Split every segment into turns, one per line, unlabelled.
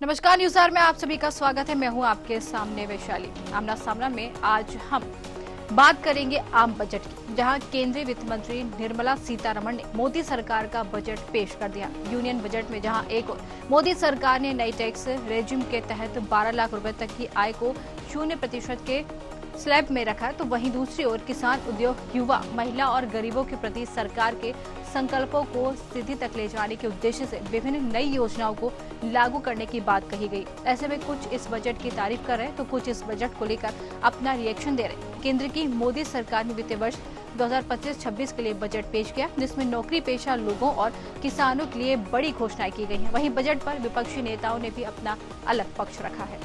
नमस्कार, news our में आप सभी का स्वागत है। मैं हूं आपके सामने वैशाली। आमना सामना में आज हम बात करेंगे आम बजट की, जहां केंद्रीय वित्त मंत्री निर्मला सीतारमण ने मोदी सरकार का बजट पेश कर दिया। यूनियन बजट में जहां एक ओर मोदी सरकार ने नई टैक्स रेजिम के तहत 12 लाख रुपए तक की आय को 0% के स्लैब में रखा, तो वहीं दूसरी ओर किसान, उद्योग, युवा, महिला और गरीबों के प्रति सरकार के संकल्पों को सिद्धि तक ले जाने के उद्देश्य से विभिन्न नई योजनाओं को लागू करने की बात कही गई। ऐसे में कुछ इस बजट की तारीफ कर रहे हैं तो कुछ इस बजट को लेकर अपना रिएक्शन दे रहे हैं। केंद्र की मोदी सरकार ने वित्तीय वर्ष 2025-26 के लिए बजट पेश किया, जिसमें नौकरी पेशा लोगों और किसानों के लिए बड़ी घोषणाएं की गई हैं। वहीं बजट पर विपक्षी नेताओं ने भी अपना अलग पक्ष रखा है।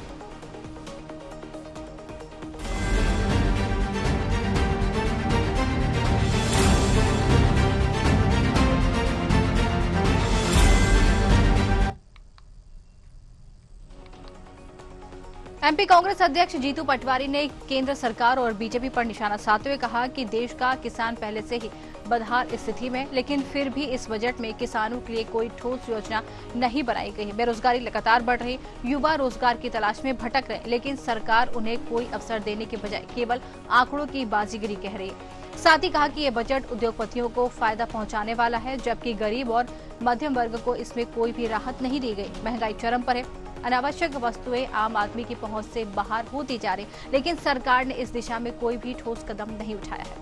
एमपी कांग्रेस अध्यक्ष जीतू पटवारी ने केंद्र सरकार और बीजेपी पर निशाना साधते हुए कहा कि देश का किसान पहले से ही बदहाल स्थिति में, लेकिन फिर भी इस बजट में किसानों के लिए कोई ठोस योजना नहीं बनाई गई। बेरोजगारी लगातार बढ़ रही, युवा रोजगार की तलाश में भटक रहे, लेकिन सरकार उन्हें कोई अवसर देने के बजाय केवल आंकड़ों की बाजीगरी कह रही है। साथ ही कहा कि ये बजट उद्योगपतियों को फायदा पहुंचाने वाला है, जबकि गरीब और मध्यम वर्ग को इसमें कोई भी राहत नहीं दी गई। महंगाई चरम पर है, अनावश्यक वस्तुएं आम आदमी की पहुंच से बाहर होती जा रही, लेकिन सरकार ने इस दिशा में कोई भी ठोस कदम नहीं उठाया है।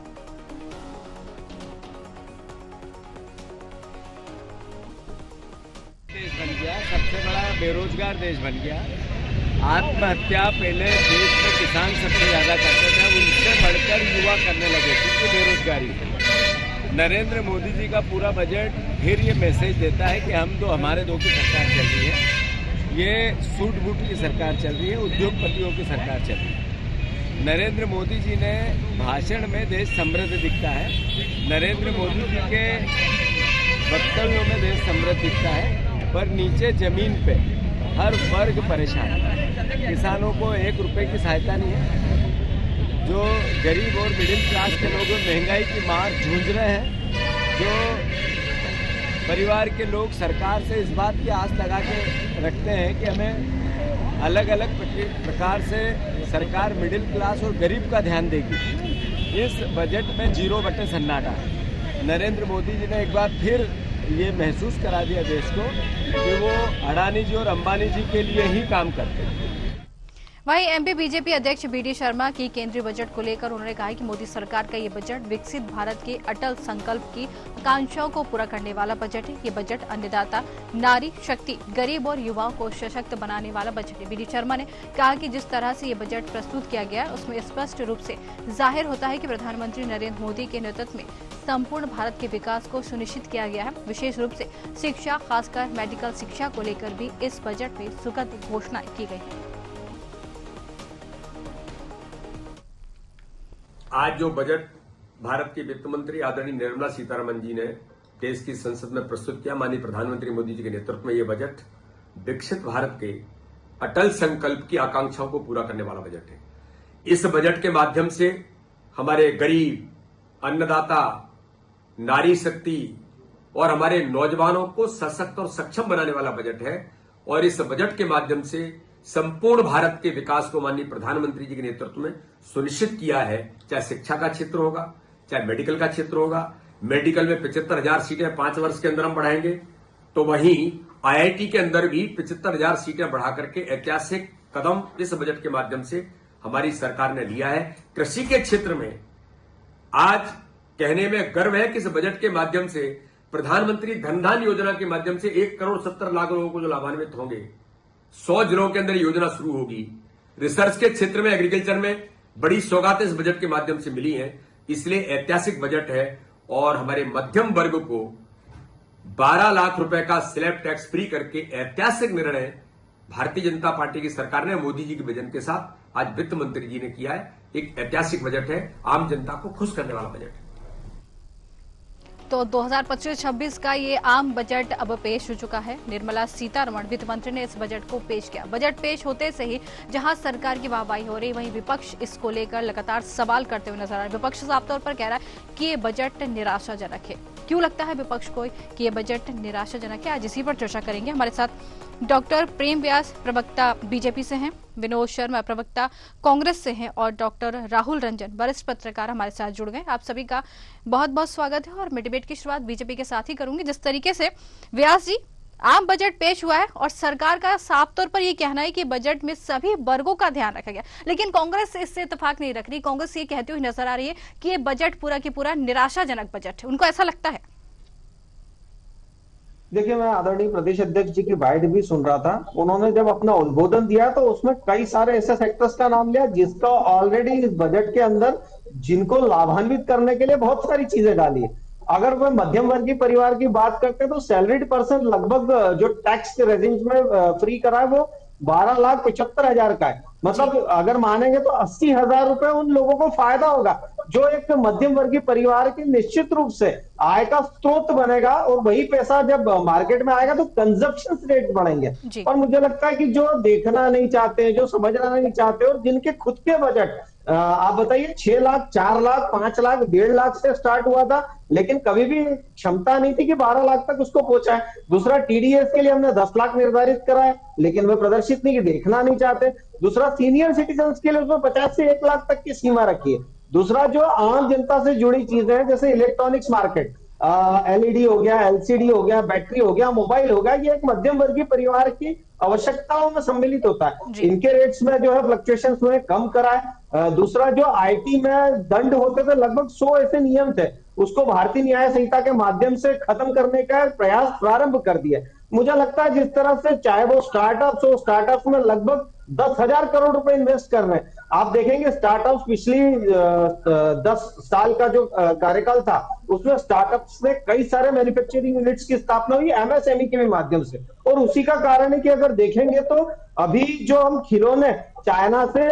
देश बन गया, सबसे बड़ा बेरोजगार देश बन गया। आत्महत्या पहले देश में किसान सबसे ज्यादा करते थे, उनसे बढ़कर युवा करने लगे क्योंकि बेरोजगारी। नरेंद्र मोदी जी का पूरा बजट फिर ये मैसेज देता है कि हम हमारे दो की सरकार चल रही है, ये सूट बूट की सरकार चल रही है, उद्योगपतियों की सरकार चल रही है। नरेंद्र मोदी जी ने भाषण में देश समृद्ध दिखता है, नरेंद्र मोदी जी के वक्तव्यों में देश समृद्ध दिखता है, पर नीचे जमीन पे हर वर्ग परेशान है। किसानों को 1 रुपए की सहायता नहीं है, जो गरीब और मिडिल क्लास के लोग महंगाई की मार जूझ रहे हैं, जो परिवार के लोग सरकार से इस बात की आस लगा के रखते हैं कि हमें अलग अलग प्रकार से सरकार मिडिल क्लास और गरीब का ध्यान देगी। इस बजट में 0 बटे सन्नाटा है। नरेंद्र मोदी जी ने एक बार फिर ये महसूस करा दिया देश को कि वो अडानी जी और अंबानी जी के लिए ही काम करते हैं।
वहीं एमपी बीजेपी अध्यक्ष बीडी शर्मा की केंद्रीय बजट को लेकर उन्होंने कहा कि मोदी सरकार का ये बजट विकसित भारत के अटल संकल्प की आकांक्षाओं को पूरा करने वाला बजट है। ये बजट अन्नदाता, नारी शक्ति, गरीब और युवाओं को सशक्त बनाने वाला बजट है। बीडी शर्मा ने कहा कि जिस तरह से ये बजट प्रस्तुत किया गया है, उसमें स्पष्ट रूप से जाहिर होता है कि प्रधानमंत्री नरेंद्र मोदी के नेतृत्व में संपूर्ण भारत के विकास को सुनिश्चित किया गया है। विशेष रूप से शिक्षा, खासकर मेडिकल शिक्षा को लेकर भी इस बजट में सुखद घोषणाएं की गई है।
आज जो बजट भारत के वित्त मंत्री आदरणीय निर्मला सीतारमण जी ने देश की संसद में प्रस्तुत किया, माननीय प्रधानमंत्री मोदी जी के नेतृत्व में यह बजट विकसित भारत के अटल संकल्प की आकांक्षाओं को पूरा करने वाला बजट है। इस बजट के माध्यम से हमारे गरीब, अन्नदाता, नारी शक्ति और हमारे नौजवानों को सशक्त और सक्षम बनाने वाला बजट है। और इस बजट के माध्यम से संपूर्ण भारत के विकास को माननीय प्रधानमंत्री जी के नेतृत्व में सुनिश्चित किया है। चाहे शिक्षा का क्षेत्र होगा, चाहे मेडिकल का क्षेत्र होगा। मेडिकल में 75,000 सीटें 5 वर्ष के अंदर हम बढ़ाएंगे, तो वहीं आईआईटी के अंदर भी 75,000 सीटें बढ़ा करके ऐतिहासिक कदम इस बजट के माध्यम से हमारी सरकार ने लिया है। कृषि के क्षेत्र में आज कहने में गर्व है कि इस बजट के माध्यम से प्रधानमंत्री धन धान्य योजना के माध्यम से 1,70,00,000 लोगों को जो लाभान्वित होंगे, 100 जिलों के अंदर योजना शुरू होगी। रिसर्च के क्षेत्र में, एग्रीकल्चर में बड़ी सौगातें इस बजट के माध्यम से मिली हैं। इसलिए ऐतिहासिक बजट है और हमारे मध्यम वर्ग को 12 लाख रुपए का स्लैब टैक्स फ्री करके ऐतिहासिक निर्णय भारतीय जनता पार्टी की सरकार ने मोदी जी के विजन के साथ आज वित्त मंत्री जी ने किया है। एक ऐतिहासिक बजट है, आम जनता को खुश करने वाला बजट है।
तो 2025-26 का ये आम बजट अब पेश हो चुका है। निर्मला सीतारमण वित्त मंत्री ने इस बजट को पेश किया। बजट पेश होते से ही जहां सरकार की वाहवाही हो रही, वहीं विपक्ष इसको लेकर लगातार सवाल करते हुए नजर आ रहा है। विपक्ष साफ तौर पर कह रहा है कि ये बजट निराशाजनक है। क्यों लगता है विपक्ष को कि ये बजट निराशाजनक है? आज इसी पर चर्चा करेंगे। हमारे साथ डॉक्टर प्रेम व्यास प्रवक्ता बीजेपी से हैं, विनोद शर्मा प्रवक्ता कांग्रेस से हैं और डॉक्टर राहुल रंजन वरिष्ठ पत्रकार हमारे साथ जुड़ गए। आप सभी का बहुत बहुत स्वागत है और मैं डिबेट की शुरुआत बीजेपी के साथ ही करूंगी। जिस तरीके से व्यास जी आम बजट पेश हुआ है और सरकार का साफ तौर पर यह कहना है कि बजट में सभी वर्गों का ध्यान रखा गया, लेकिन कांग्रेस इससे इत्तेफाक नहीं रख रही। कांग्रेस ये कहती हुई नजर आ रही है कि ये बजट पूरा की पूरा निराशाजनक बजट है। उनको ऐसा लगता है?
देखिए, मैं आदरणीय प्रदेश अध्यक्ष जी की बाइट भी सुन रहा था। उन्होंने जब अपना उद्बोधन दिया तो उसमें कई सारे ऐसे सेक्टर्स का नाम लिया जिसका ऑलरेडी इस बजट के अंदर जिनको लाभान्वित करने के लिए बहुत सारी चीजें डाली है। अगर वह मध्यम वर्गीय परिवार की बात करते हैं तो सैलरीड पर्सन लगभग जो टैक्स के रेजिम्स में फ्री करा है वो 12,75,000 का है। मतलब अगर मानेंगे तो 80,000 रुपए उन लोगों को फायदा होगा, जो एक मध्यम वर्गीय परिवार के निश्चित रूप से आय का स्रोत बनेगा और वही पैसा जब मार्केट में आएगा तो कंजप्शन रेट बढ़ेंगे। और मुझे लगता है कि जो देखना नहीं चाहते, जो समझना नहीं चाहते और जिनके खुद के बजट आप बताइए 6 लाख, 4 लाख, 5 लाख, 1.5 लाख से स्टार्ट हुआ था, लेकिन कभी भी क्षमता नहीं थी कि 12 लाख तक उसको पहुंचाए। दूसरा, टीडीएस के लिए हमने 10 लाख निर्धारित करा है, लेकिन वे प्रदर्शित नहीं, देखना नहीं चाहते। दूसरा, सीनियर सिटीजन के लिए उसमें 50 से 1 लाख तक की सीमा रखी है। दूसरा, जो आम जनता से जुड़ी चीजें हैं जैसे इलेक्ट्रॉनिक्स मार्केट, एलईडी हो गया, एलसीडी हो गया, बैटरी हो गया, मोबाइल हो गया, ये एक मध्यम वर्गीय परिवार की आवश्यकताओं में सम्मिलित होता है। इनके रेट्स में जो है फ्लक्चुएशन में कम करा है। दूसरा, जो आईटी में दंड होते थे लगभग 100 ऐसे नियम थे, उसको भारतीय न्याय संहिता के माध्यम से खत्म करने का प्रयास प्रारंभ कर दिया। मुझे लगता है जिस तरह से चाहे वो स्टार्टअप्स हो, स्टार्टअप्स में लगभग 10,000 करोड़ रुपए इन्वेस्ट कर रहे हैं। आप देखेंगे स्टार्टअप्स पिछली 10 साल का जो कार्यकाल था उसमें स्टार्टअप्स में कई सारे मैन्युफैक्चरिंग यूनिट्स की स्थापना हुई एमएसएमई के भी माध्यम से। और उसी का कारण है कि अगर देखेंगे तो अभी जो हम खिलौने चाइना से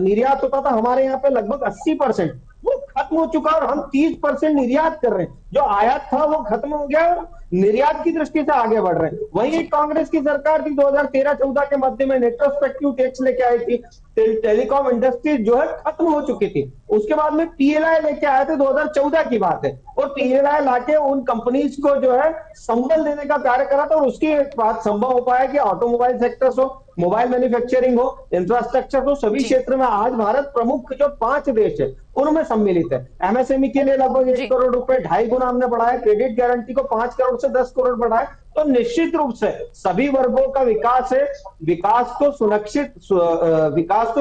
निर्यात होता था हमारे यहाँ पे लगभग 80% वो खत्म हो चुका और हम 30% निर्यात कर रहे हैं। जो आयात था वो खत्म हो गया और निर्यात की दृष्टि से आगे बढ़ रहे हैं। वही कांग्रेस की सरकार थी 2013-14 के मध्य में रेट्रोस्पेक्टिव टैक्स लेके आई थी, टेलीकॉम इंडस्ट्री जो है खत्म हो चुकी थी। उसके बाद में पीएलआई लेके आए थे, 2014 की बात है, और पीएलआई लाके उन कंपनीज को जो है संबल देने का कार्य करा था और उसकी बात संभव हो पाया कि ऑटोमोबाइल सेक्टर्स हो, मोबाइल मैन्युफैक्चरिंग हो, इंफ्रास्ट्रक्चर हो, सभी क्षेत्र में आज भारत प्रमुख जो 5 देश है उनमें सम्मिलित है। एमएसएमई के लिए लगभग 1 करोड़ रुपए 2.5 गुना हमने बढ़ाया, क्रेडिट गारंटी को 5 करोड़ से 10 करोड़ बढ़ाया। तो निश्चित रूप से सभी वर्गों का विकास है। विकास को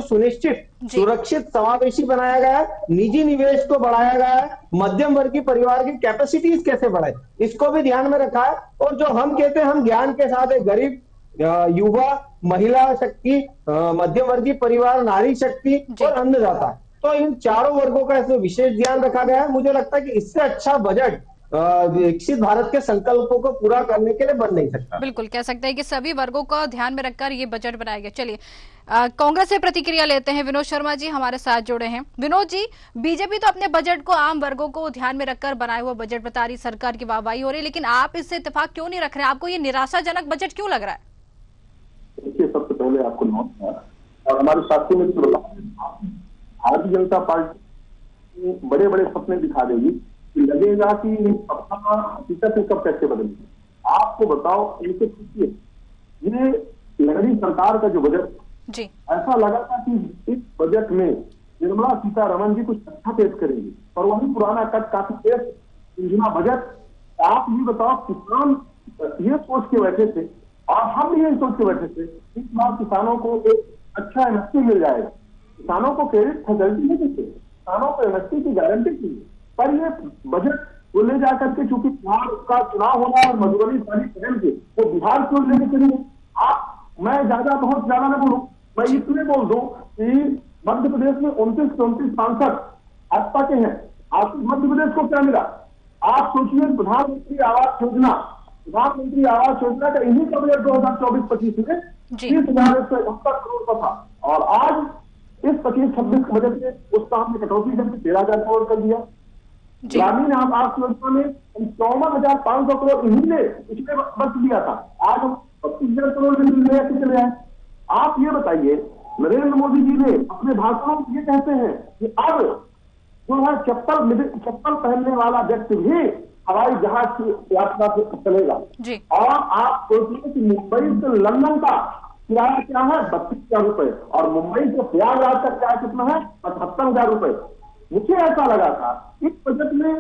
सुनिश्चित, सुरक्षित, समावेशी बनाया गया है। निजी निवेश को बढ़ाया गया है। मध्यम वर्गीय परिवार की कैपेसिटीज कैसे बढ़े इसको भी ध्यान में रखा है। और जो हम कहते हैं हम ज्ञान के साथ है, गरीब, युवा, महिला शक्ति, मध्यम वर्गीय परिवार, नारी शक्ति और अन्नदाता, तो इन चारों वर्गों का इसमें विशेष ध्यान रखा गया है। मुझे लगता है कि इससे अच्छा बजट विकसित भारत के संकल्पों को पूरा करने के लिए बन नहीं सकता।
बिल्कुल कह सकते हैं कि सभी वर्गों को ध्यान में रखकर ये बजट बनाया गया। चलिए कांग्रेस से प्रतिक्रिया लेते हैं। विनोद शर्मा जी हमारे साथ जुड़े हैं। विनोद जी, बीजेपी तो अपने बजट को आम वर्गों को ध्यान में रखकर बनाया हुआ बजट बता रही, सरकार की वाहवाही हो रही, लेकिन आप इससे इत्तेफाक क्यों नहीं रख रहे हैं? आपको ये निराशाजनक बजट क्यों लग रहा है?
देखिए, सबसे पहले आपको नमस्कार। और हमारे साथियों में भारतीय जनता पार्टी बड़े बड़े सपने दिखा देगी कि लगेगा कि अपना हकीकत कब कैसे बदलेगी। आपको बताओ, इनसे पूछिए, ये लहरी सरकार का जो बजट जी, ऐसा लगा था कि इस बजट में निर्मला सीतारमण जी कुछ अच्छा पेश करेंगी, और वही पुराना कट काफी पेश इंजना बजट। आप ये बताओ, किसान ये सोच के बैठे थे और हम भी यही सोच के बैठे थे इस बार किसानों को एक अच्छा एमएसपी मिल जाएगा, किसानों को क्रेडिट फैसिलिटी नहीं देते, किसानों को एमएसपी की गारंटी थी। पर ये बजट को ले जाकर के, चूंकि बिहार का चुनाव होना और मधुबनी सारी पहन के वो बिहार क्यों लेके चलिए। मैं बहुत ज्यादा न बोलूं, मैं इतने बोल दूं कि मध्य प्रदेश में 29 सांसद भाजपा के हैं। आप मध्य प्रदेश को क्या मिला? आप सोचिए, प्रधानमंत्री आवास योजना का इन्हीं का बजट 2024-25 में 30,171 करोड़ का था, और आज इस 25-26 बजट में उसका हमने कटौती करके 13,000 करोड़ कर दिया। ग्रामीण आवास योजना में 54,500 करोड़ इन्हीं ने पिछले वर्ष दिया था, आज हम 25,000 करोड़ में चले आए। आप ये बताइए, नरेंद्र मोदी जी ने अपने भाषणों में ये कहते हैं कि अब जो है चप्पल पहनने वाला व्यक्ति भी हवाई जहाज की यात्रा से चलेगा।
जी।
और आप सोचिए कि मुंबई से लंदन का किराया क्या है, 32,000 रुपए, और मुंबई से प्रयागराज का किराया कितना है, 75,000 रुपए। मुझे ऐसा लगा था इस बजट में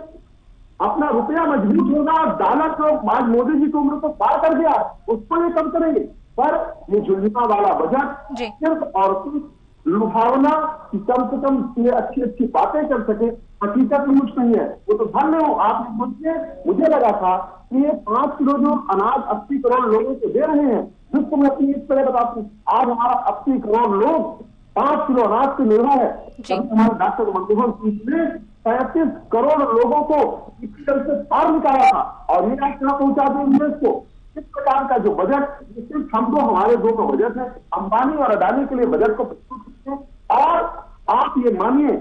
अपना रुपया मजबूत होगा और डॉलर तो आज मोदी जी की उम्र को पार कर गया, उसको ये कम करेंगे। पर ये झुलझुला वाला बजट सिर्फ और सिर्फ लुभावना कि कम से कम ये अच्छी अच्छी बातें कर सके, हकीकत में कुछ नहीं है। वो तो धन्य हो आप मुझे लगा था कि ये 5 किलो जो अनाज 80 करोड़ लोगों को दे रहे हैं, जिसको मैं अपनी इस तरह बताती हूँ, आज हमारा 80 करोड़ लोग 5 किलो अनाज पे निर्भर है। हमारे डॉक्टर मनमोहन सिंह ने 35 करोड़ लोगों को इसी तरह से पार निकाला था, और ये आज कहाँ पहुंचा देंगे देश को। इस प्रकार का जो बजट, सिर्फ हम दो हमारे दो का बजट है, अंबानी और अडानी के लिए बजट को प्रस्तुत करते हैं। और आप ये मानिए,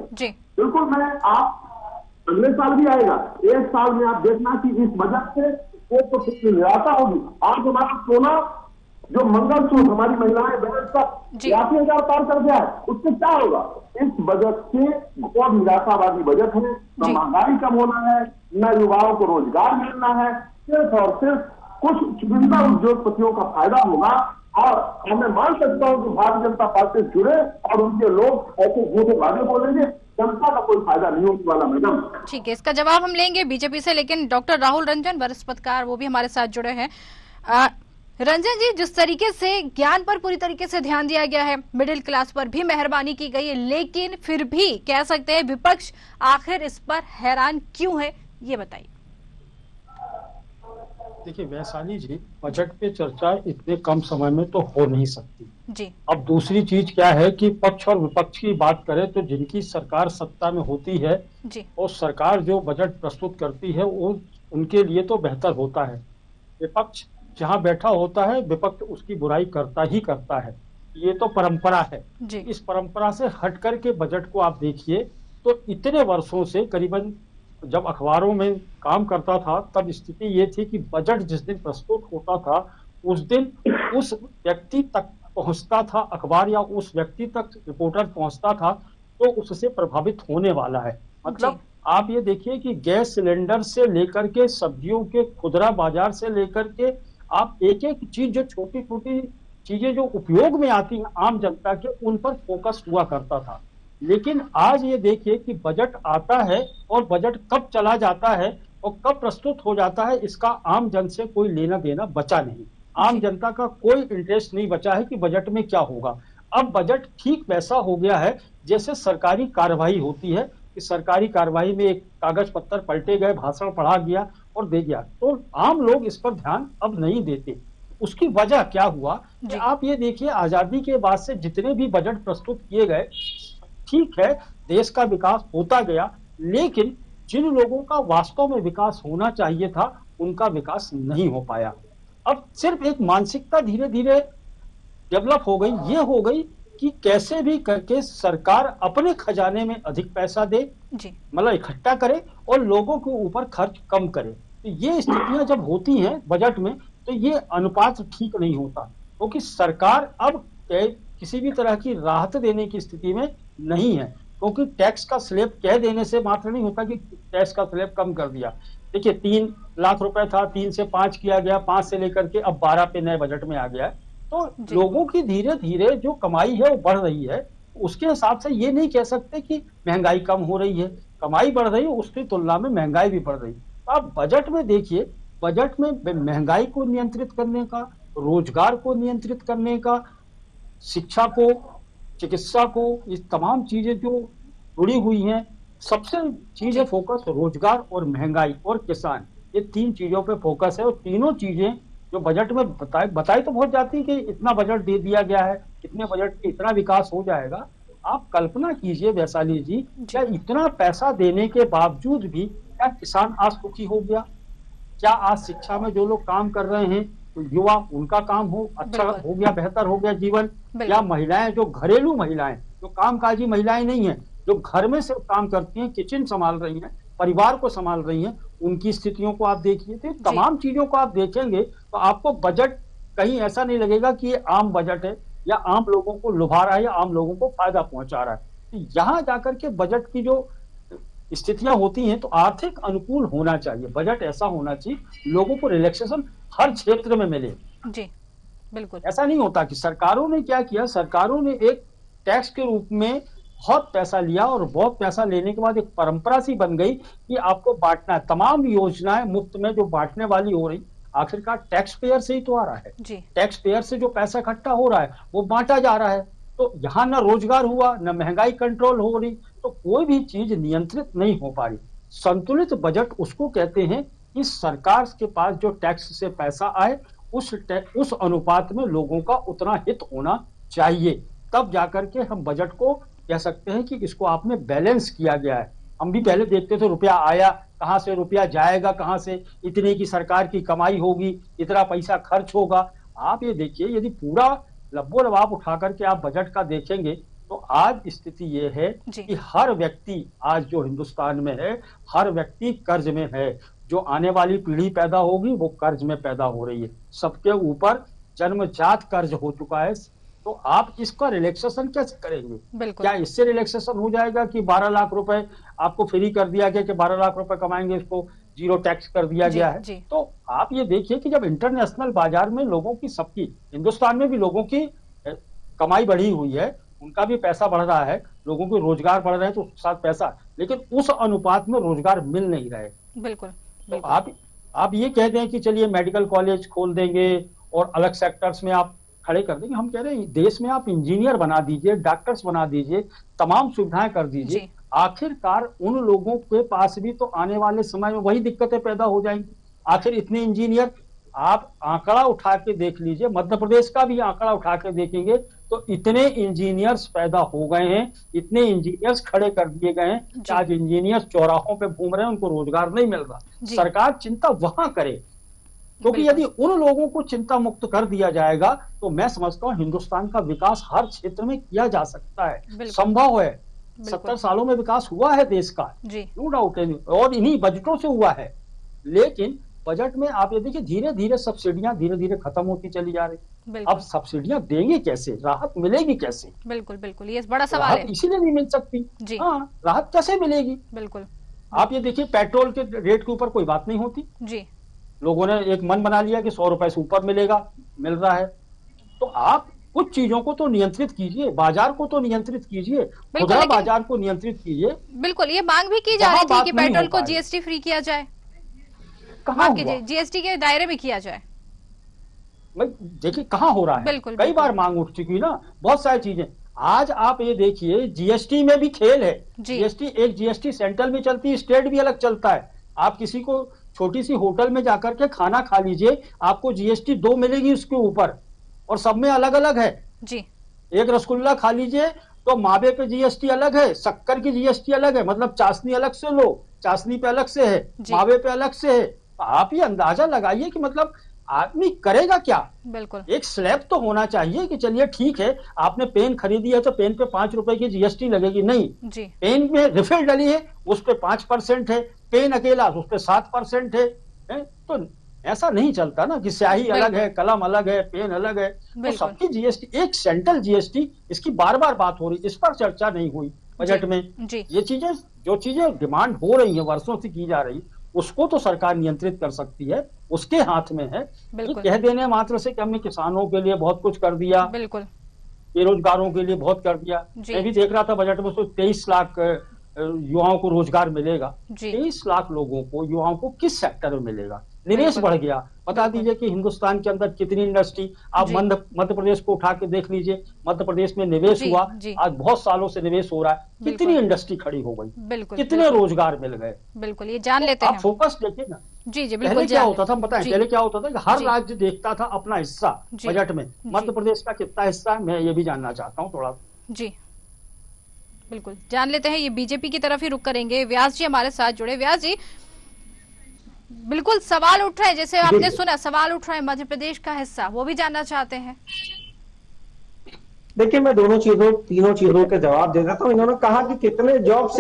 बिल्कुल मैं आप अगले साल भी आएगा, एक साल में आप देखना कि इस बजट से तो कितनी निराशा होगी। आज हमारा सोना जो मंगलसूत्र हमारी महिलाएं बहन सब 80,000 पार कर गया है, उससे क्या होगा। इस बजट से बहुत निराशावादी बजट है। न महंगाई कम होना है, न युवाओं को रोजगार मिलना है, सिर्फ और सिर्फ कुछ चुनिंदा उद्योगपतियों का फायदा होगा। और मैं मान सकता हूं कि भारतीय जनता पार्टी से जुड़े और उनके लोग ऐसे झूठे वादे बोलेंगे, जनता का कोई फायदा नहीं होने वाला। मैडम
ठीक है, इसका जवाब हम लेंगे बीजेपी से, लेकिन डॉक्टर राहुल रंजन वरिष्ठ पत्रकार वो भी हमारे साथ जुड़े हैं। रंजन जी, जिस तरीके से ज्ञान पर पूरी तरीके से ध्यान दिया गया है, मिडिल क्लास पर भी मेहरबानी की गई है, लेकिन फिर भी कह सकते हैं विपक्ष आखिर इस पर हैरान क्यों है, ये बताइए।
देखिए वैशाली जी, बजट पे चर्चा इतने कम समय में तो हो नहीं सकती
जी।
अब दूसरी चीज क्या है कि पक्ष और विपक्ष की बात करें तो जिनकी सरकार सत्ता में होती है
जी,
और सरकार जो बजट प्रस्तुत करती है वो उनके लिए तो बेहतर होता है। विपक्ष जहां बैठा होता है, विपक्ष उसकी बुराई करता ही करता है, ये तो परंपरा है
जी।
इस परंपरा से हट करके बजट को आप देखिए तो इतने वर्षों से, करीबन जब अखबारों में काम करता था तब स्थिति ये थी कि बजट जिस दिन प्रस्तुत होता था उस दिन उस व्यक्ति तक पहुंचता था अखबार, या उस व्यक्ति तक रिपोर्टर पहुंचता था तो उससे प्रभावित होने वाला है। मतलब आप ये देखिए कि गैस सिलेंडर से लेकर के सब्जियों के खुदरा बाजार से लेकर के आप एक एक चीज, जो छोटी छोटी चीजें जो उपयोग में आती हैं आम जनता के, उन पर फोकस हुआ करता था। लेकिन आज ये देखिए कि बजट आता है और बजट कब चला जाता है और कब प्रस्तुत हो जाता है, इसका आम जन से कोई लेना देना बचा नहीं। आम जनता का कोई इंटरेस्ट नहीं बचा है कि बजट में क्या होगा। अब बजट ठीक वैसा हो गया है जैसे सरकारी कार्यवाही होती है कि सरकारी कार्यवाही में एक कागज पत्तर पलटे गए, भाषण पढ़ा गया और दे गया, तो आम लोग इस पर ध्यान अब नहीं देते। उसकी वजह क्या हुआ कि आप ये देखिए, आजादी के बाद से जितने भी बजट प्रस्तुत किए गए, ठीक है देश का विकास होता गया, लेकिन जिन लोगों का वास्तव में विकास होना चाहिए था उनका विकास नहीं हो पाया। अब सिर्फ एक मानसिकता धीरे धीरे डेवलप हो गई, ये हो गई कि कैसे भी करके सरकार अपने खजाने में अधिक पैसा दे, मतलब इकट्ठा करे और लोगों के ऊपर खर्च कम करे। तो ये स्थितियां जब होती हैं बजट में तो ये अनुपात ठीक नहीं होता, क्योंकि सरकार अब किसी भी तरह की राहत देने की स्थिति में नहीं है, क्योंकि टैक्स का स्लैब कह देने से मात्र नहीं होता कि टैक्स का स्लैब कम कर दिया। देखिए 3 लाख रुपए था, 3 से 5 किया गया, 5 से लेकर के अब 12 पे नए बजट में आ गया है। तो लोगों की धीरे धीरे जो कमाई है वो बढ़ रही है, उसके हिसाब से ये नहीं कह सकते कि महंगाई कम हो रही है। कमाई बढ़ रही है, उसकी तुलना में महंगाई भी बढ़ रही है। तो आप बजट में देखिए, बजट में महंगाई को नियंत्रित करने का, रोजगार को नियंत्रित करने का, शिक्षा को, चिकित्सा को, ये तमाम चीजें जो जुड़ी हुई हैं, सबसे चीज है फोकस रोजगार और महंगाई और किसान, ये 3 चीजों पे फोकस है। और तीनों चीजें जो बजट में बताई तो बहुत जाती है कि इतना बजट दे दिया गया है, इतने बजट में इतना विकास हो जाएगा। आप कल्पना कीजिए वैशाली जी, क्या इतना पैसा देने के बावजूद भी क्या किसान आज सुखी हो गया? क्या आज शिक्षा में जो लोग काम कर रहे हैं तो युवा, उनका काम अच्छा हो गया, बेहतर हो गया जीवन? या महिलाएं, जो घरेलू महिलाएं, जो कामकाजी महिलाएं नहीं है, जो घर में सिर्फ काम करती हैं, किचन संभाल रही हैं, परिवार को संभाल रही हैं, उनकी स्थितियों को आप देखिए। तो तमाम चीजों को आप देखेंगे तो आपको बजट कहीं ऐसा नहीं लगेगा कि ये आम बजट है या आम लोगों को लुभा रहा है या आम लोगों को फायदा पहुंचा रहा है। तो यहाँ जाकर के बजट की जो स्थितियां होती हैं तो आर्थिक अनुकूल होना चाहिए, बजट ऐसा होना चाहिए लोगों को रिलैक्सेशन हर क्षेत्र में मिले।
जी बिल्कुल।
ऐसा नहीं होता कि सरकारों ने क्या किया, सरकारों ने एक टैक्स के रूप में बहुत पैसा लिया और बहुत पैसा लेने के बाद एक परंपरा सी बन गई कि आपको बांटना है। तमाम योजनाएं मुफ्त में जो बांटने वाली हो रही, आखिरकार टैक्स पेयर से ही तो आ रहा है।
जी
टैक्स पेयर से जो पैसा इकट्ठा हो रहा है वो बांटा जा रहा है, तो यहाँ न रोजगार हुआ न महंगाई कंट्रोल हो रही, तो कोई भी चीज नियंत्रित नहीं हो पा रही। संतुलित बजट उसको कहते हैं कि सरकार के पास जो टैक्स से पैसा आए उस अनुपात में लोगों का उतना हित होना चाहिए, तब जाकर के हम बजट को कह सकते हैं कि इसको आपने बैलेंस किया गया है। हम भी पहले देखते थे रुपया आया कहां से, रुपया जाएगा कहां से, इतने की सरकार की कमाई होगी, इतना पैसा खर्च होगा। आप ये देखिए, यदि पूरा लब्बो लबाब उठा करके आप बजट का देखेंगे तो आज स्थिति ये है कि हर व्यक्ति आज जो हिंदुस्तान में है, हर व्यक्ति कर्ज में है। जो आने वाली पीढ़ी पैदा होगी वो कर्ज में पैदा हो रही है, सबके ऊपर जन्मजात कर्ज हो चुका है। तो आप इसका रिलैक्सेशन कैसे करेंगे? क्या इससे रिलैक्सेशन हो जाएगा कि 12 लाख रुपए आपको फ्री कर दिया गया कि 12 लाख रुपए कमाएंगे इसको जीरो टैक्स कर दिया गया है? तो आप ये देखिए कि जब इंटरनेशनल बाजार में लोगों की, सबकी, हिंदुस्तान में भी लोगों की कमाई बढ़ी हुई है, उनका भी पैसा बढ़ रहा है, लोगों के रोजगार बढ़ रहे हैं तो उसके साथ पैसा, लेकिन उस अनुपात में रोजगार मिल नहीं रहे।
बिल्कुल।
तो आप ये कह दें कि चलिए मेडिकल कॉलेज खोल देंगे और अलग सेक्टर्स में आप खड़े कर देंगे। हम कह रहे हैं देश में आप इंजीनियर बना दीजिए, डॉक्टर्स बना दीजिए, तमाम सुविधाएं कर दीजिए, आखिरकार उन लोगों के पास भी तो आने वाले समय में वही दिक्कतें पैदा हो जाएंगी। आखिर इतने इंजीनियर, आप आंकड़ा उठा के देख लीजिए, मध्य प्रदेश का भी आंकड़ा उठा के देखेंगे तो इतने इंजीनियर्स पैदा हो गए हैं, इतने इंजीनियर्स खड़े कर दिए गए हैं कि आज इंजीनियर्स चौराहों पे घूम रहे हैं, उनको रोजगार नहीं मिल रहा। सरकार चिंता वहां करे, क्योंकि यदि उन लोगों को चिंता मुक्त कर दिया जाएगा तो मैं समझता हूँ हिंदुस्तान का विकास हर क्षेत्र में किया जा सकता है, संभव है। 70 सालों में विकास हुआ है देश का, नो डाउट है, और इन्हीं बजटों से हुआ है। लेकिन बजट में आप ये देखिए धीरे धीरे सब्सिडियां धीरे धीरे खत्म होती चली जा रही। अब सब्सिडियां देंगे कैसे, राहत मिलेगी कैसे?
बिल्कुल बिल्कुल, ये बड़ा सवाल है।
इसीलिए नहीं मिल सकती। हाँ, राहत कैसे मिलेगी?
बिल्कुल।
आप ये देखिए पेट्रोल के रेट के ऊपर कोई बात नहीं होती
जी,
लोगों ने एक मन बना लिया कि 100 रुपए से ऊपर मिलेगा, मिल रहा है। तो आप कुछ चीजों को तो नियंत्रित कीजिए, बाजार को तो नियंत्रित कीजिए, खुदरा बाजार को नियंत्रित कीजिए।
बिल्कुल, ये मांग भी की जा रही थी कि पेट्रोल को जीएसटी फ्री किया जाए,
कहाँ
जीएसटी के दायरे में किया जाए।
देखिए कहाँ हो रहा है,
बिल्कुल,
कई बार मांग उठ चुकी ना, बहुत सारी चीजें। आज आप ये देखिए जीएसटी में भी खेल है। जीएसटी, एक जीएसटी सेंट्रल में चलती है, स्टेट भी अलग चलता है। आप किसी को छोटी सी होटल में जाकर के खाना खा लीजिए, आपको जीएसटी 2 मिलेगी उसके ऊपर, और सब में अलग अलग है
जी।
एक रसगुल्ला खा लीजिए तो मावे पे जीएसटी अलग है, शक्कर की जीएसटी अलग है, मतलब चाशनी अलग से लो, चाशनी पे अलग से है, मावे पे अलग से है। आप ये अंदाजा लगाइए कि मतलब आदमी करेगा क्या?
बिल्कुल,
एक स्लैब तो होना चाहिए कि चलिए ठीक है, आपने पेन खरीदी है तो पेन पे 5 रुपए की जीएसटी लगेगी, नहीं
जी।
पेन में रिफिल डली है उस पे 5% है, पेन अकेला उस पे 7% है। तो ऐसा नहीं चलता ना कि स्याही अलग है, कलम अलग है, पेन अलग है। तो सबकी जीएसटी, एक सेंट्रल जीएसटी, इसकी बार बार बात हो रही, इस पर चर्चा नहीं हुई बजट में। ये चीजें, जो चीजें डिमांड हो रही है, वर्षों से की जा रही, उसको तो सरकार नियंत्रित कर सकती है, उसके हाथ में है। ये कह देने मात्र से कि हमने किसानों के लिए बहुत कुछ कर दिया,
बिल्कुल,
बेरोजगारों के लिए बहुत कर दिया। मैं भी देख रहा था बजट में, तो 23 लाख युवाओं को रोजगार मिलेगा। 23 लाख लोगों को, युवाओं को किस सेक्टर में मिलेगा? निवेश बढ़ गया। बता दीजिए कि हिंदुस्तान के अंदर कितनी इंडस्ट्री, आप मध्य प्रदेश को उठा के देख लीजिए, मध्य प्रदेश में निवेश हुआ, आज बहुत सालों से निवेश हो रहा है, कितनी इंडस्ट्री खड़ी हो गई, कितने रोजगार मिल गए।
बिल्कुल, ये जान लेते हैं।
आप फोकस देखिए ना।
जी जी,
पहले क्या होता था बताएं, पहले क्या होता था कि हर राज्य देखता था अपना हिस्सा बजट में, मध्य प्रदेश का कितना हिस्सा है मैं ये भी जानना चाहता हूँ थोड़ा।
जी बिल्कुल, जान लेते हैं। ये बीजेपी की तरफ ही रुक करेंगे। व्यास जी हमारे साथ जुड़े। व्यास जी, बिल्कुल सवाल उठ रहा है, जैसे आपने सुना सवाल उठ रहा है मध्य प्रदेश का हिस्सा, वो भी जानना चाहते हैं।
देखिए, मैं तीनों चीजों के जवाब दे देता हूँ। इन्होंने कहा कि कितने जॉब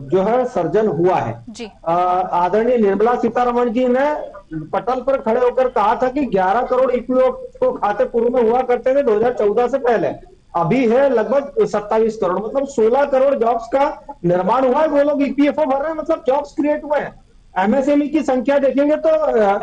जो है सर्जन हुआ है जी। आदरणीय निर्मला सीतारमण जी ने पटल पर खड़े होकर कहा था कि 11 करोड़ ईपीएफओ खाते पूर्व में हुआ करते थे 2014 से पहले। अभी है लगभग 27 करोड़, मतलब 16 करोड़ जॉब्स का निर्माण हुआ है। वो लोग ईपीएफओ भर रहे हैं, मतलब जॉब्स क्रिएट हुए हैं। एमएसएमई की संख्या देखेंगे तो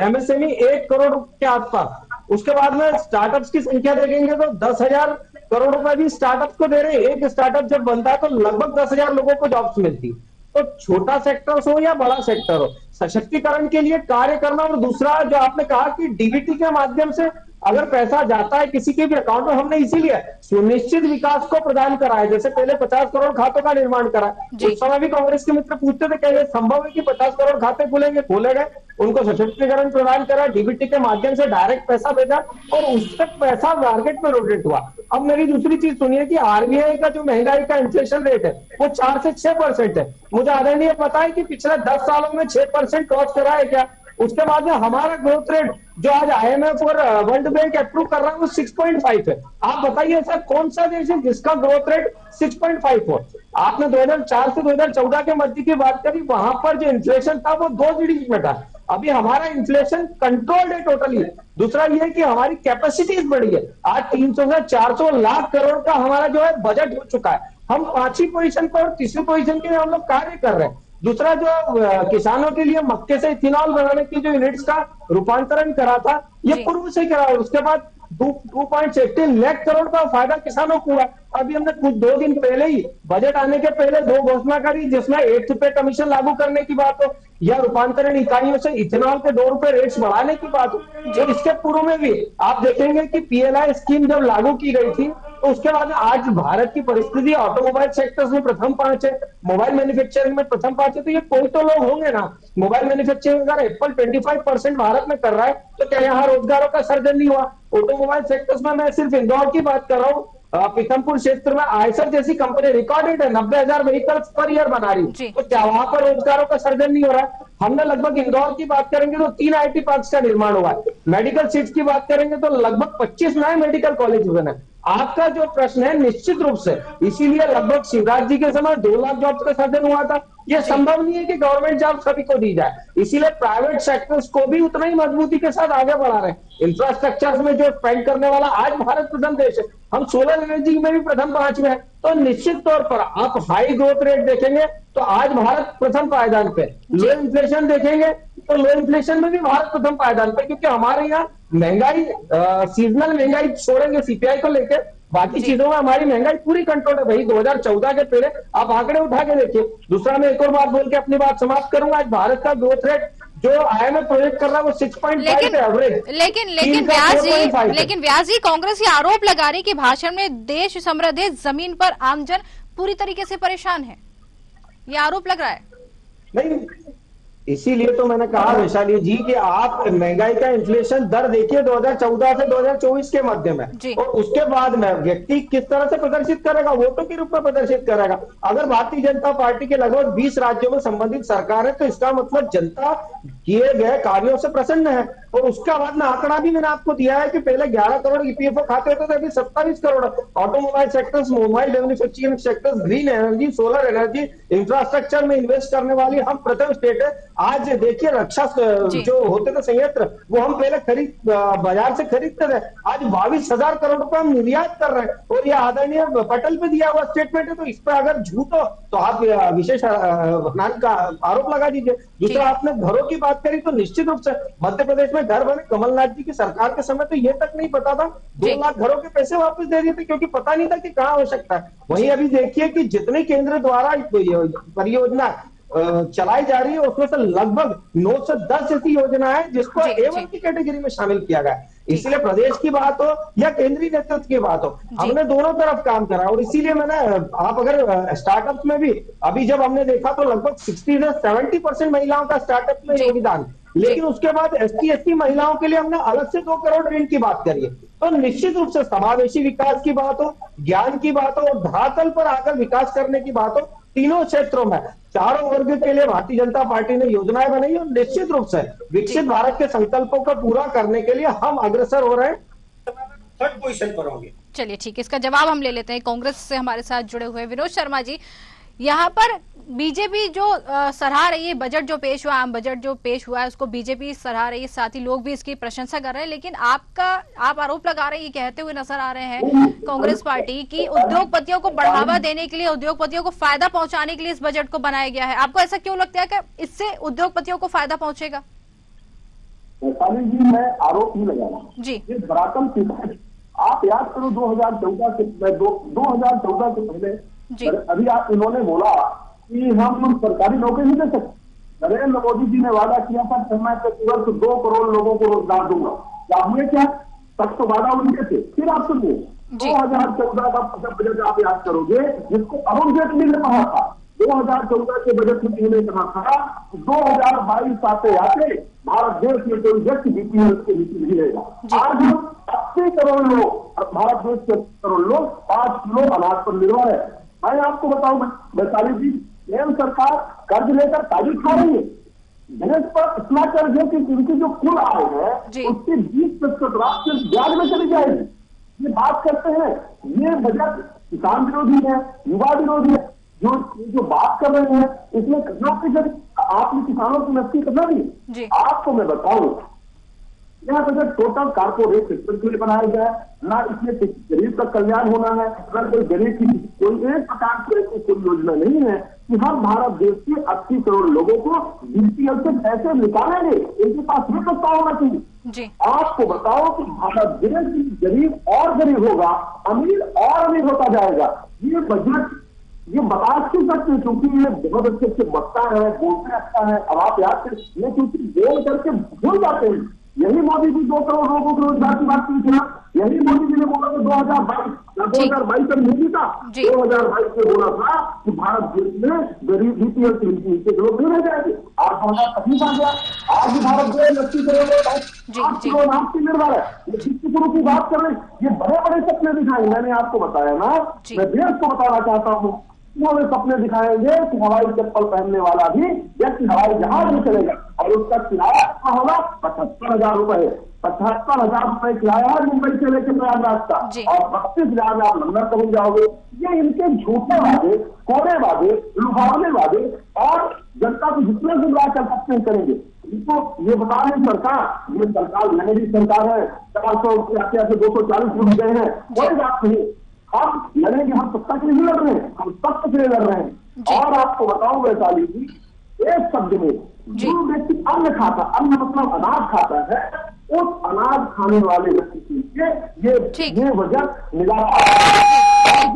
एमएसएमई 1 करोड़ के आसपास, उसके बाद में स्टार्टअप्स की संख्या देखेंगे तो 10,000 करोड़ रुपए भी स्टार्टअप्स को दे रहे हैं। एक स्टार्टअप जब बनता है तो लगभग 10,000 लोगों को जॉब्स मिलती है। तो छोटा सेक्टर हो या बड़ा सेक्टर हो, सशक्तिकरण के लिए कार्य करना। और दूसरा जो आपने कहा कि डीबीटी के माध्यम से अगर पैसा जाता है किसी के भी अकाउंट में, हमने इसीलिए सुनिश्चित विकास को प्रदान करा है। जैसे पहले 50 करोड़ खातों का निर्माण करा, उस समय भी कांग्रेस के मित्र पूछते थे क्या संभव है कि 50 करोड़ खाते खुलेंगे, खोले गए, उनको सशक्तिकरण प्रदान करा, डीबीटी के माध्यम से डायरेक्ट पैसा भेजा और उससे पैसा मार्केट में रोटेट हुआ। अब मेरी दूसरी चीज सुनिए कि आरबीआई का जो महंगाई का इन्फ्लेशन रेट है वो 4 से 6% है। मुझे आदरणीय पता है कि पिछले 10 सालों में 6% क्रॉस करा है क्या? उसके बाद में हमारा ग्रोथ रेट जो आज आईएमएफ और वर्ल्ड बैंक अप्रूव कर रहा है वो 6.5 है। आप बताइए ऐसा कौन सा देश है जिसका ग्रोथ रेट 6.5 हो? आपने 2004 से 2014 के मध्य की बात करी, वहां पर जो इन्फ्लेशन था वो 2 डिजिट में था। अभी हमारा इन्फ्लेशन कंट्रोल्ड है टोटली। दूसरा ये है कि हमारी कैपेसिटीज बढ़ी है। आज 300 से 400 लाख करोड़ का हमारा जो है बजट हो चुका है। हम 5वीं पोजीशन पर और 3री पोजीशन के लिए हम लोग कार्य कर रहे हैं। दूसरा जो किसानों के लिए मक्के से इथेनॉल बनाने की जो यूनिट्स का रूपांतरण करा था, ये पूर्व से करा। उसके बाद 2.18 लाख करोड़ का फायदा किसानों को हुआ। अभी हमने कुछ 2 दिन पहले ही बजट आने के पहले 2 घोषणा करी, जिसमें 8 रुपए कमीशन लागू करने की बात हो या रूपांतरण इकाइयों से इथेनॉल के 2 रुपए रेट्स बढ़ाने की बात हो। और इसके पूर्व में भी आप देखेंगे कि पीएलआई स्कीम जब लागू की गई थी तो उसके बाद आज भारत की परिस्थिति ऑटोमोबाइल सेक्टर्स में प्रथम 5 है, मोबाइल मैन्युफैक्चरिंग में प्रथम 5 है। तो ये कोई तो लोग होंगे ना। मोबाइल मैन्युफैक्चरिंग अगर एप्पल 25% भारत में कर रहा है तो क्या यहाँ रोजगारों का सर्जन नहीं हुआ? ऑटोमोबाइल सेक्टर्स में मैं सिर्फ इंदौर की बात कर रहा हूँ, पीथमपुर क्षेत्र में आयसर जैसी कंपनी रिकॉर्डेड है 90,000 व्हीकल्स पर ईयर बना रही है। तो क्या वहां पर रोजगारों का सर्जन नहीं हो रहा है? हमने लगभग इंदौर की बात करेंगे तो 3 आईटी पार्क्स का निर्माण हुआ है। मेडिकल सीट्स की बात करेंगे तो लगभग 25 नए मेडिकल कॉलेज बने। आपका जो प्रश्न है निश्चित रूप से, इसीलिए लगभग शिवराज जी के समय 2 लाख जॉब्स का सर्जन हुआ था। यह संभव नहीं है कि गवर्नमेंट जॉब सभी को दी जाए, इसीलिए प्राइवेट सेक्टर्स को भी उतना ही मजबूती के साथ आगे बढ़ा रहे हैं। इंफ्रास्ट्रक्चर में जो स्पेंड करने वाला आज भारत प्रथम देश है। हम सोलर एनर्जी में भी प्रथम 5 में है। तो निश्चित तौर पर आप हाई ग्रोथ रेट देखेंगे तो आज भारत प्रथम पायदान पे, लो इन्फ्लेशन देखेंगे तो लो इन्फ्लेशन में भी भारत प्रथम पायदान पे, क्योंकि हमारे यहाँ महंगाई सीजनल महंगाई छोड़ेंगे सीपीआई को लेकर, बाकी चीजों में हमारी महंगाई पूरी कंट्रोल है। भाई 2014 के पहले आप आंकड़े उठा के देखिए। दूसरा मैं एक और बात बोल के अपनी बात समाप्त करूंगा। आज भारत का ग्रोथ रेट जो आईएमएफ प्रोजेक्ट कर रहा है वो 6.5 है एवरेज।
लेकिन व्यास जी, कांग्रेस ये आरोप लगा रही कि भाषण में देश समृद्ध है, जमीन पर आमजन पूरी तरीके से परेशान है, ये आरोप लग रहा है।
नहीं, इसीलिए तो मैंने कहा वैशाली जी कि आप महंगाई का इन्फ्लेशन दर देखिए 2014 से 2024 के मध्य में, और उसके बाद में व्यक्ति किस तरह से प्रदर्शित करेगा, वोटों के रूप में प्रदर्शित करेगा। अगर भारतीय जनता पार्टी के लगभग 20 राज्यों में संबंधित सरकार है तो इसका मतलब जनता किए गए कार्यों से प्रसन्न है। और उसका बाद में आंकड़ा भी मैंने आपको दिया है कि पहले 11 करोड़ ईपीएफओ खाते होते थे, अभी 27 crore. Automobile sectors, mobile manufacturing sectors, green energy, solar energy, infrastructure में इन्वेस्ट करने वाली हम प्रथम स्टेट है। आज देखिए रक्षा जो होते थे संयंत्र, वो हम पहले बाजार से खरीदते थे, आज 22,000 करोड़ रुपए हम निर्यात कर रहे हैं। और ये आदरणीय पटल पे दिया हुआ स्टेटमेंट है, तो इस पर अगर झूठ हो तो आप विशेष का आरोप लगा दीजिए। दूसरा आपने घरों की बात करी तो निश्चित रूप से मध्य प्रदेश में घर बने। कमलनाथ जी की सरकार के समय तो ये तक नहीं पता था, 2 लाख घरों के पैसे वापस दे दिए थे क्योंकि पता नहीं था कि कहाँ हो सकता है। वहीं अभी देखिए कि जितने केंद्र द्वारा परियोजना चलाई जा रही है उसमें से लगभग 9 से 10 ऐसी योजना है जिसको A1 की कैटेगरी में शामिल किया गया है। इसलिए प्रदेश की बात हो या केंद्रीय नेतृत्व की बात हो, हमने दोनों तरफ काम करा। और इसीलिए मैंने, आप अगर स्टार्टअप में भी अभी जब हमने देखा तो लगभग 60 से 70% महिलाओं का स्टार्टअप में योगदान, लेकिन उसके बाद ST महिलाओं के लिए हमने अलग से 2 करोड़ ऋण की बात करी है। तो निश्चित रूप से समावेशी विकास की बात हो, ज्ञान की बात हो और धरातल पर आकर विकास करने की बात हो, तीनों क्षेत्रों में चारों वर्ग के लिए भारतीय जनता पार्टी ने योजनाएं बनाई और निश्चित रूप से विकसित भारत के संकल्पों को पूरा करने के लिए हम अग्रसर हो रहे हैं, 3rd पोजीशन पर होंगे।
चलिए ठीक है, इसका जवाब हम ले लेते हैं। कांग्रेस से हमारे साथ जुड़े हुए विनोद शर्मा जी, यहाँ पर बीजेपी जो सराह रही है बजट जो पेश हुआ, आम बजट जो पेश हुआ है उसको बीजेपी सराह रही है, साथ ही लोग भी इसकी प्रशंसा कर रहे हैं, लेकिन आप आरोप लगा रहे हैं, ये कहते हुए नजर आ रहे हैं कांग्रेस पार्टी की उद्योगपतियों को बढ़ावा देने के लिए, उद्योगपतियों को फायदा पहुंचाने के लिए इस बजट को बनाया गया है। आपको ऐसा क्यों लगता है कि इससे उद्योगपतियों को फायदा पहुंचेगा?
वैशाली जी, मैं आरोप नहीं लगा रहा
जी,
ये धरातल की है। आप याद करो 2014 से 2014 से पहले
जी,
अभी आप इन्होंने बोला कि हम सरकारी नौकरी नहीं दे सकते। नरेंद्र मोदी जी ने वादा किया था कि मैं प्रतिवर्ष 2 करोड़ लोगों को रोजगार दूंगा। क्या हुए क्या? तब तो वादा उनके थे। फिर आप सुनिए, 2014 का बजट आप याद करोगे, जिसको अरुण जेटली ने कहा था 2014 के बजट में इन्होंने कहा था 2022 आते आते भारत देश में कोई व्यक्ति बीपीएल के नीचे नहीं रहेगा। आज हम 80 करोड़ लोग, भारत देश के करोड़ लोग 5 किलो अनाज पर निर्भर है। मैं आपको बताऊं वैशाली जी, केंद्र सरकार कर्ज लेकर तारीफ खा रही है। देश पर इतना कर्ज है कि इनकी जो कुल आय है उसकी 20% राशि ब्याज में चली जाएगी। ये बात करते हैं, ये बजट किसान विरोधी है, युवा विरोधी है। जो बात कर रहे हैं इसमें आपने किसानों की नस्ती करना दी। आपको मैं बताऊं, यह बजट टोटल कारपोरेट सेक्टर के लिए बनाया गया है, ना इसमें गरीब का कल्याण होना है, ना कोई गरीब की कोई एक प्रकार की ऐसी कोई योजना नहीं है कि हम भारत देश के 80 करोड़ लोगों को बीपीएल से पैसे निकालेंगे। इनके पास ये प्रस्ताव होना चाहिए। आपको बताओ कि भारत देश गरीब और गरीब होगा, अमीर और अमीर होता जाएगा। ये बजट ये बता क्यों सकते, क्योंकि ये बहुत अच्छे से बचता है, बोलते अच्छा है। अब आप याद करें, ये क्योंकि बोल करके भूल जाते हैं। यही मोदी जी 2 करोड़ लोगों को रोजगार की बात की थी ना, यही मोदी जी ने बोला था 2022 का मोदी था 2022 में बोला था कि भारत देश में गरीब बीपीएल के नीचे लोग नहीं रह जाएंगे। आज 2025 आ गया, आज भी भारत देश 80 करोड़ आपकी निर्भर है। ये 20 करोड़ की बात कर रहे हैं, ये बड़े बड़े सपने दिखाए। मैंने आपको बताया ना, मैं देश को बताना चाहता हूँ, उन्होंने सपने दिखाएंगे कि हवाई चप्पल पहनने वाला भी व्यक्ति हवाई जहाज में चलेगा और उसका किराया कितना होगा? 75,000 रुपए। 75,000 रुपए किराया है मुंबई से लेकर प्रयागराज का, और 32,000 में आप लंदन पहुंच जाओगे। ये इनके झूठे वादे, कोरे वादे, लुभावने वादे, और जनता को जितने गुमराह कर सकते हैं करेंगे। इनको ये बता रहे सरकार, ये सरकार नई सरकार है, 400 से 240 जुड़ गए हैं, कोई बात नहीं। हम लड़ेंगे, हम सत्ता के लिए लड़ रहे हैं, हम सत्य के लिए लड़ रहे हैं। और आपको बताऊं वैशाली जी, एक शब्द में, जो व्यक्ति अन्न खाता, अन्न मतलब अनाज खाता है, उस अनाज खाने वाले व्यक्ति के लिए ये बजट निराशा।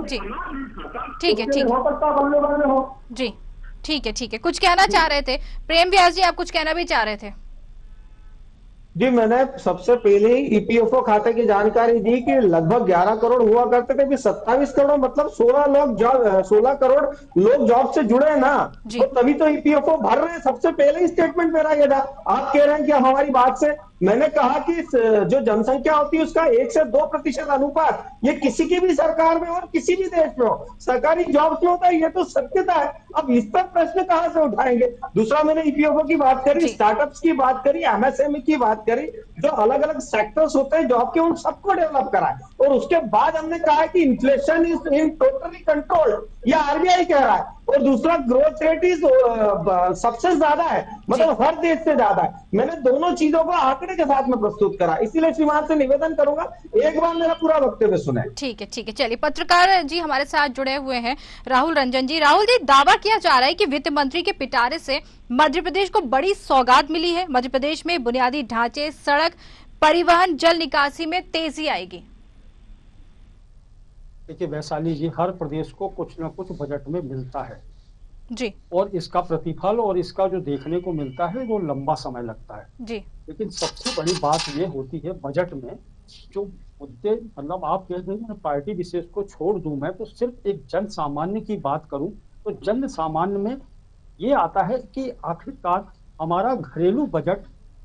ठीक है, ठीक
हो सकता बल्ले बल्ले हो
जी। ठीक है, कुछ कहना चाह रहे थे प्रेम व्यास जी, आप कुछ कहना भी चाह रहे थे?
जी, मैंने सबसे पहले ही ईपीएफओ खाते की जानकारी दी कि लगभग 11 करोड़ हुआ करते थे, 27 करोड़ मतलब 16 करोड़ लोग जॉब से जुड़े हैं ना, तो तभी तो ईपीएफओ भर रहे हैं। सबसे पहले ही स्टेटमेंट मेरा ये था। आप कह रहे हैं कि हमारी बात से, मैंने कहा कि जो जनसंख्या होती है उसका 1 से 2% अनुपात, ये किसी की भी सरकार में और किसी भी देश में हो, सरकारी जॉब में होता है, ये तो सत्यता है। अब इस पर प्रश्न कहां से उठाएंगे? दूसरा, मैंने ईपीएफओ की बात करी, स्टार्टअप्स की बात करी, एमएसएमई की बात करी, जो अलग अलग सेक्टर्स होते हैं जॉब के, उन सबको डेवलप कराए। और उसके बाद हमने कहा कि inflation is in totally control, ये आरबीआई कह रहा है। और दूसरा, ग्रोथ रेट इज सबसे ज्यादा है, मतलब हर देश से ज्यादा है। मैंने दोनों चीजों को आंकड़े के साथ में प्रस्तुत करा, इसीलिए श्रीमान से निवेदन करूंगा एक बार मेरा पूरा वक्तव्य सुने।
ठीक है, चलिए, पत्रकार जी हमारे साथ जुड़े हुए हैं राहुल रंजन जी। राहुल जी, दावा किया जा रहा है कि वित्त मंत्री के पिटारे से मध्य प्रदेश को बड़ी सौगात मिली है। मध्य प्रदेश में बुनियादी ढांचे, सड़क, परिवहन, जल निकासी में तेजी आएगी।
देखिए वैशाली जी, हर प्रदेश को कुछ न कुछ बजट में मिलता है
जी,
और इसका प्रतिफल और इसका जो देखने को मिलता है वो लंबा समय लगता है
जी।
लेकिन सबसे बड़ी बात ये होती है बजट में जो मुद्दे, मतलब आप कहते हैं पार्टी विशेष को छोड़ दूं मैं, तो सिर्फ एक जन सामान्य की बात करूं तो जन सामान्य में ये आता है कि आखिरकार हमारा घरेलू बजट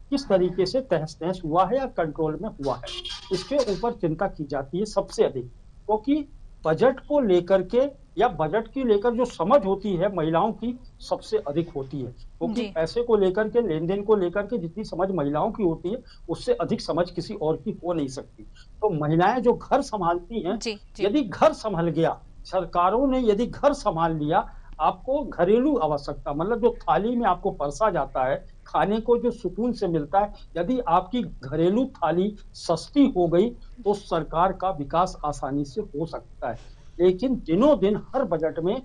किस तरीके से तहस नहस हुआ है या कंट्रोल में हुआ है, इसके ऊपर चिंता की जाती है सबसे अधिक। क्योंकि बजट को लेकर के या बजट की लेकर जो समझ होती है महिलाओं की सबसे अधिक होती है, क्योंकि पैसे को लेकर के, लेन देन को लेकर के जितनी समझ महिलाओं की होती है उससे अधिक समझ किसी और की हो नहीं सकती। तो महिलाएं जो घर संभालती हैं, यदि घर संभल गया, सरकारों ने यदि घर संभाल लिया, आपको घरेलू आवश्यकता, मतलब जो थाली में आपको परसा जाता है, खाने को जो सुकून से मिलता है, यदि आपकी घरेलू थाली सस्ती हो गई तो सरकार का विकास आसानी से हो सकता है। लेकिन दिनों दिन हर बजट में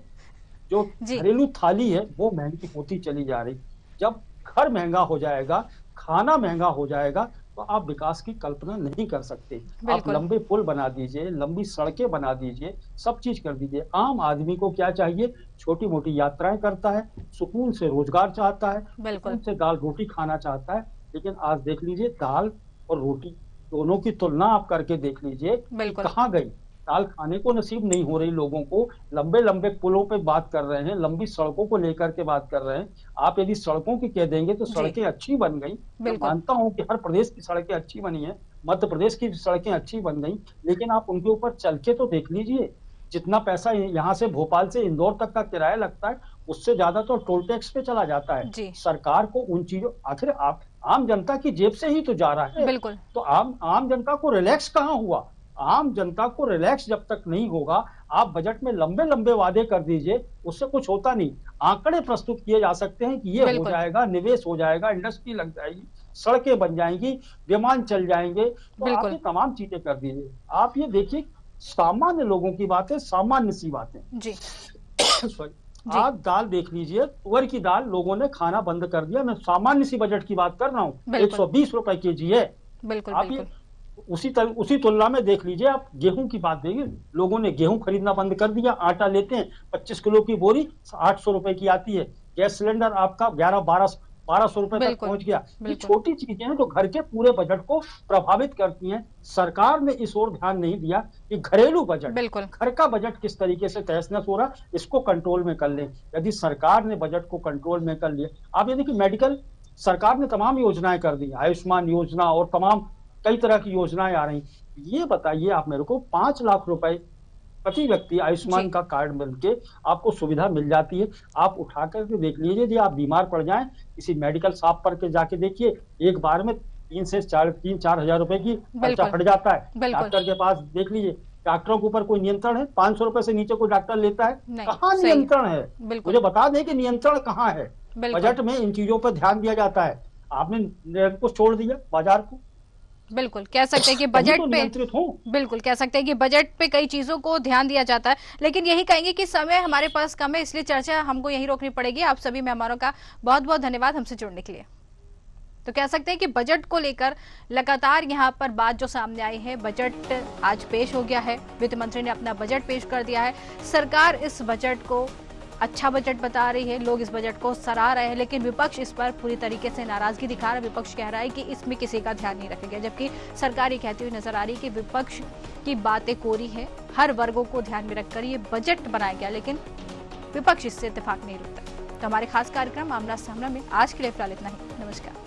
जो
जी।
घरेलू थाली है वो महंगी होती चली जा रही। जब घर महंगा हो जाएगा, खाना महंगा हो जाएगा, तो आप विकास की कल्पना नहीं कर सकते। आप
बिल्कुल।
लंबे पुल बना दीजिए, लंबी सड़कें बना दीजिए, सब चीज कर दीजिए। आम आदमी को क्या चाहिए? छोटी मोटी यात्राएं करता है, सुकून से रोजगार चाहता है,
बिल्कुल।
सुकून से दाल रोटी खाना चाहता है। लेकिन आज देख लीजिए, दाल और रोटी दोनों की तुलना आप करके देख लीजिए कि
बिल्कुल।
कहाँ गई। दाल खाने को नसीब नहीं हो रही लोगों को। लंबे लंबे पुलों पे बात कर रहे हैं, लंबी सड़कों को लेकर के बात कर रहे हैं। आप यदि सड़कों की कह देंगे तो
जी।
सड़कें अच्छी बन गई। मैं
बिल्कुल।
मानता हूं कि हर प्रदेश की सड़कें अच्छी बनी है, मध्य प्रदेश की सड़कें अच्छी बन गई, लेकिन आप उनके ऊपर चल के तो देख लीजिए। जितना पैसा यहाँ से भोपाल से इंदौर तक का किराया लगता है, उससे ज्यादा तो टोल टैक्स पे चला जाता है।
जी।
सरकार को उन चीजों, आखिर आप आम जनता की जेब से ही तो जा रहा है।
बिल्कुल।
तो आम जनता को रिलैक्स कहाँ हुआ? आम जनता को रिलैक्स जब तक नहीं होगा, आप बजट में लंबे लंबे वादे कर दीजिए, उससे कुछ होता नहीं। आंकड़े प्रस्तुत किए जा सकते हैं कि ये हो
बिल्कुल।
जाएगा, निवेश हो जाएगा, इंडस्ट्री लग जाएगी, सड़कें बन जाएंगी, विमान चल जाएंगे, तो आप
बिल्कुल।
ये तमाम चीजें कर दीजिए। आप ये देखिए, सामान्य लोगों की बातें, सामान्य सी बातें।
जी।
सॉरी, आप दाल देख लीजिए, तुअर की दाल लोगों ने खाना बंद कर दिया। मैं सामान्य सी बजट की बात कर रहा हूँ,
बिल्कुल।
120 रुपए केजी है।
बिल्कुल।
आप
बिल्कुल।
ये उसी तुलना में देख लीजिए, आप गेहूं की बात देखिए, लोगों ने गेहूं खरीदना बंद कर दिया। आटा लेते हैं, 25 किलो की बोरी 800 रुपए की आती है। गैस सिलेंडर आपका 1200 रुपए तक
बिल्कुल।
पहुंच गया। ये
बिल्कुल।
छोटी चीजें हैं जो घर के पूरे बजट को प्रभावित करती हैं। सरकार ने इस ओर ध्यान नहीं दिया कि घरेलू बजट,
बिल्कुल।
घर का बजट किस तरीके से तहस नहस हो रहा, इसको कंट्रोल में कर लें। यदि सरकार ने बजट को कंट्रोल में कर लिया, आप ये देखिए, मेडिकल सरकार ने तमाम योजनाएं कर दी, आयुष्मान योजना और तमाम कई तरह की योजनाएं आ रही। ये बताइए आप मेरे को, 5 लाख रुपए प्रति व्यक्ति आयुष्मान
जी।
का कार्ड मिलके आपको सुविधा मिल जाती है। आप उठा करके देख लीजिए, यदि आप बीमार पड़ जाएं, किसी मेडिकल शॉप पर के जाके देखिए, एक बार में 3 से 4 हजार रुपए की खर्चा
बिल्कुल।
फट जाता है।
बिल्कुल।
डॉक्टर के पास देख लीजिए, डॉक्टरों के ऊपर कोई नियंत्रण है? 500 रुपए से नीचे कोई डॉक्टर लेता है?
नहीं,
कहाँ
सही।
नियंत्रण है?
बिल्कुल।
मुझे बता दें कि नियंत्रण कहाँ है?
बिल्कुल।
बजट में इन चीजों पर ध्यान दिया जाता है, आपने निरंकुश छोड़ दिया बाजार को।
बिल्कुल, कह सकते हैं कि
तभी
बजट
तो
पे
नियंत्रित हो।
बिल्कुल कह सकते हैं कि बजट पे कई चीजों को ध्यान दिया जाता है, लेकिन यही कहेंगे कि समय हमारे पास कम है, इसलिए चर्चा हमको यहीं रोकनी पड़ेगी। आप सभी मेहमानों का बहुत बहुत धन्यवाद हमसे जुड़ने के लिए। तो कह सकते हैं कि बजट को लेकर लगातार यहाँ पर बात जो सामने आई है, बजट आज पेश हो गया है, वित्त मंत्री ने अपना बजट पेश कर दिया है। सरकार इस बजट को अच्छा बजट बता रही है, लोग इस बजट को सराह रहे हैं, लेकिन विपक्ष इस पर पूरी तरीके से नाराजगी दिखा रहा है। विपक्ष कह रहा है कि इसमें किसी का ध्यान नहीं रखा गया, जबकि सरकार ये कहती हुई नजर आ रही है कि विपक्ष की बातें कोरी है, हर वर्गों को ध्यान में रखकर ये बजट बनाया गया, लेकिन विपक्ष इससे इत्तेफाक नहीं रखता। तो हमारे खास कार्यक्रम आमना सामना में आज के लिए फिलहाल इतना ही। नमस्कार।